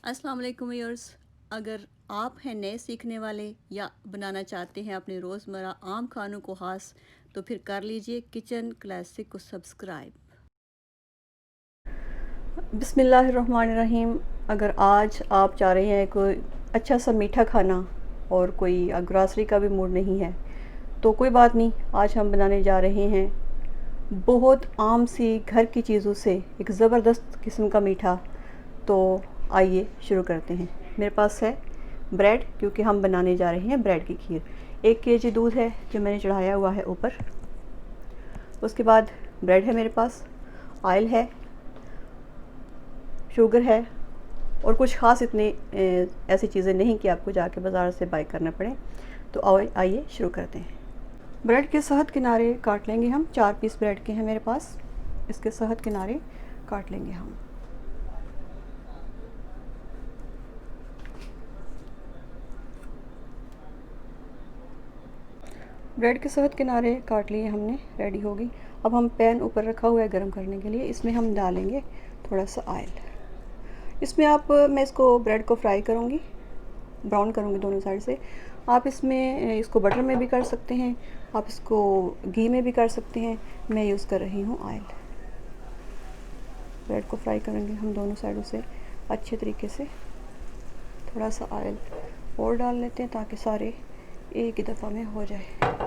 अस्सलाम वालेकुम व्यूअर्स। अगर आप हैं नए सीखने वाले या बनाना चाहते हैं अपने रोज़मर्रा आम खानों को ख़ास, तो फिर कर लीजिए किचन क्लासिक को सब्सक्राइब। बिस्मिल्लाहिर्रहमानिर्रहीम। अगर आज आप चाह रहे हैं कोई अच्छा सा मीठा खाना और कोई ग्रॉसरी का भी मूड नहीं है, तो कोई बात नहीं, आज हम बनाने जा रहे हैं बहुत आम सी घर की चीज़ों से एक ज़बरदस्त किस्म का मीठा। तो आइए शुरू करते हैं। मेरे पास है ब्रेड, क्योंकि हम बनाने जा रहे हैं ब्रेड की खीर। 1 kg दूध है जो मैंने चढ़ाया हुआ है ऊपर। उसके बाद ब्रेड है मेरे पास, ऑयल है, शुगर है और कुछ ख़ास इतने ऐसी चीज़ें नहीं कि आपको जाके बाज़ार से बाय करना पड़े। तो आइए शुरू करते हैं। ब्रेड के सहत किनारे काट लेंगे हम। 4 पीस ब्रेड के हैं मेरे पास, इसके सहत किनारे काट लेंगे हम। ब्रेड के सहत किनारे काट लिए हमने, रेडी हो गई। अब हम पैन ऊपर रखा हुआ है गर्म करने के लिए, इसमें हम डालेंगे थोड़ा सा ऑयल। इसमें मैं इसको ब्रेड को फ्राई करूँगी, ब्राउन करूँगी दोनों साइड से। आप इसमें इसको बटर में भी कर सकते हैं, आप इसको घी में भी कर सकते हैं। मैं यूज़ कर रही हूँ ऑयल। ब्रेड को फ्राई करेंगे हम दोनों साइडों से अच्छे तरीके से। थोड़ा सा ऑयल और डाल लेते हैं ताकि सारे एक ही दफ़ा में हो जाए।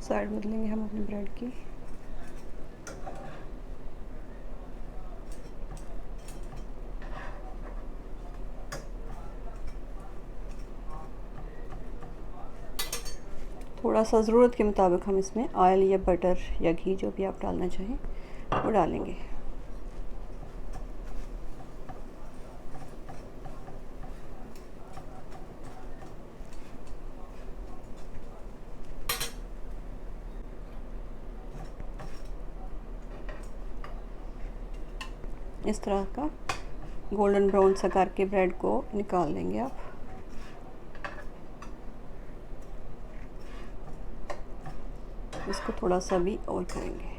साइड बदलेंगे हम अपने ब्रेड की। थोड़ा सा ज़रूरत के मुताबिक हम इसमें ऑयल या बटर या घी जो भी आप डालना चाहें वो डालेंगे। इस तरह का गोल्डन ब्राउन सा करके ब्रेड को निकाल लेंगे आप। इसको थोड़ा सा भी और करेंगे।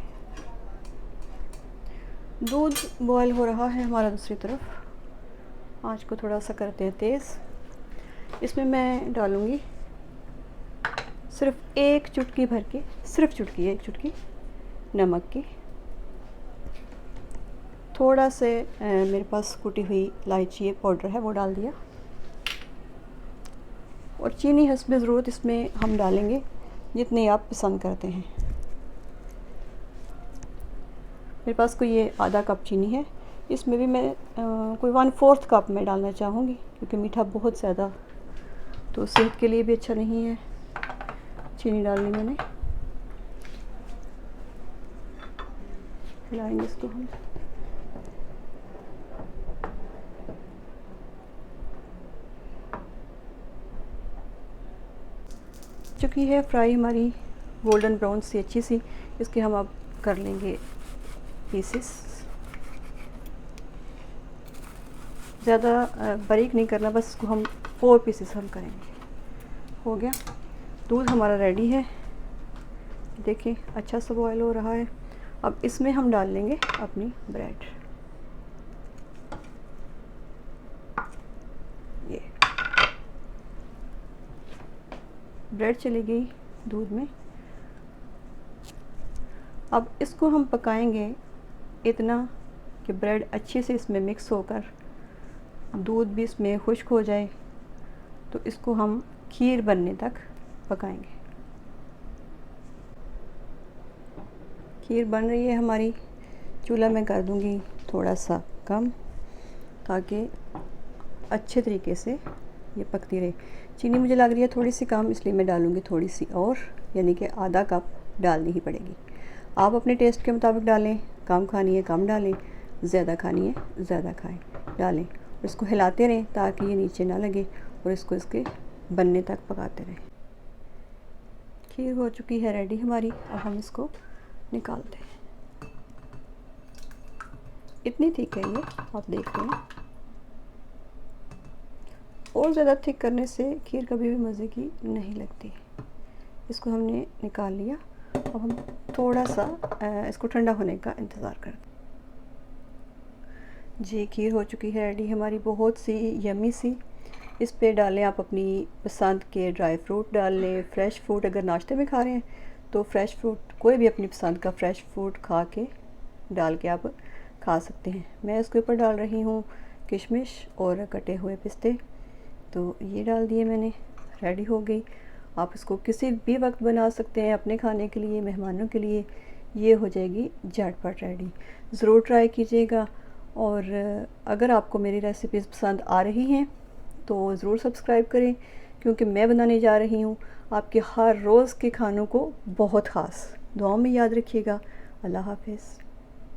दूध बॉयल हो रहा है हमारा दूसरी तरफ। आँच को थोड़ा सा करते हैं तेज़। इसमें मैं डालूँगी सिर्फ एक चुटकी भर के, सिर्फ चुटकी, एक चुटकी नमक की। थोड़ा से मेरे पास कुटी हुई इलायची पाउडर है वो डाल दिया। और चीनी हस्बे ज़रूरत इसमें हम डालेंगे जितनी आप पसंद करते हैं। मेरे पास कोई ये आधा कप चीनी है। इसमें भी मैं कोई 1/4 कप में डालना चाहूँगी, क्योंकि मीठा बहुत ज़्यादा तो सेहत के लिए भी अच्छा नहीं है चीनी डालनी। मैंने हिलाएंगे इसको हम। चुकी है फ्राई हमारी गोल्डन ब्राउन सी अच्छी सी। इसके हम अब कर लेंगे पीसेस। ज़्यादा बारीक नहीं करना, बस इसको हम 4 पीसेस हम करेंगे। हो गया, दूध हमारा रेडी है। देखिए अच्छा सा बॉयल हो रहा है। अब इसमें हम डाल लेंगे अपनी ब्रेड। ये ब्रेड चली गई दूध में। अब इसको हम पकाएंगे इतना कि ब्रेड अच्छे से इसमें मिक्स होकर दूध भी इसमें खुश्क हो जाए। तो इसको हम खीर बनने तक पकाएंगे। खीर बन रही है हमारी। चूल्हा मैं कर दूंगी थोड़ा सा कम, ताकि अच्छे तरीके से ये पकती रहे। चीनी मुझे लग रही है थोड़ी सी कम, इसलिए मैं डालूंगी थोड़ी सी और, यानी कि आधा कप डालनी ही पड़ेगी। आप अपने टेस्ट के मुताबिक डालें, कम खानी है कम डालें, ज़्यादा खानी है ज़्यादा खाएं डालें। इसको हिलाते रहें ताकि ये नीचे ना लगे और इसको इसके बनने तक पकाते रहें। खीर हो चुकी है रेडी हमारी। अब हम इसको निकालते हैं। इतनी थिक है ये, आप देख रहे हैं। और ज़्यादा थिक करने से खीर कभी भी मज़े की नहीं लगती। इसको हमने निकाल लिया। अब हम थोड़ा सा इसको ठंडा होने का इंतज़ार करते हैं। जी खीर हो चुकी है रेडी हमारी, बहुत सी यमी सी। इस पे डालें आप अपनी पसंद के ड्राई फ्रूट डाल लें, फ्रेश फ्रूट अगर नाश्ते में खा रहे हैं तो फ्रेश फ्रूट कोई भी अपनी पसंद का फ्रेश फ्रूट खा के डाल के आप खा सकते हैं। मैं इसके ऊपर डाल रही हूँ किशमिश और कटे हुए पिस्ते, तो ये डाल दिए मैंने, रेडी हो गई। आप इसको किसी भी वक्त बना सकते हैं अपने खाने के लिए, मेहमानों के लिए। ये हो जाएगी झटपट रेडी। ज़रूर ट्राई कीजिएगा। और अगर आपको मेरी रेसिपीज़ पसंद आ रही हैं तो ज़रूर सब्सक्राइब करें, क्योंकि मैं बनाने जा रही हूँ आपके हर रोज़ के खानों को बहुत ख़ास। दुआओं में याद रखिएगा। अल्लाह हाफ़िज़।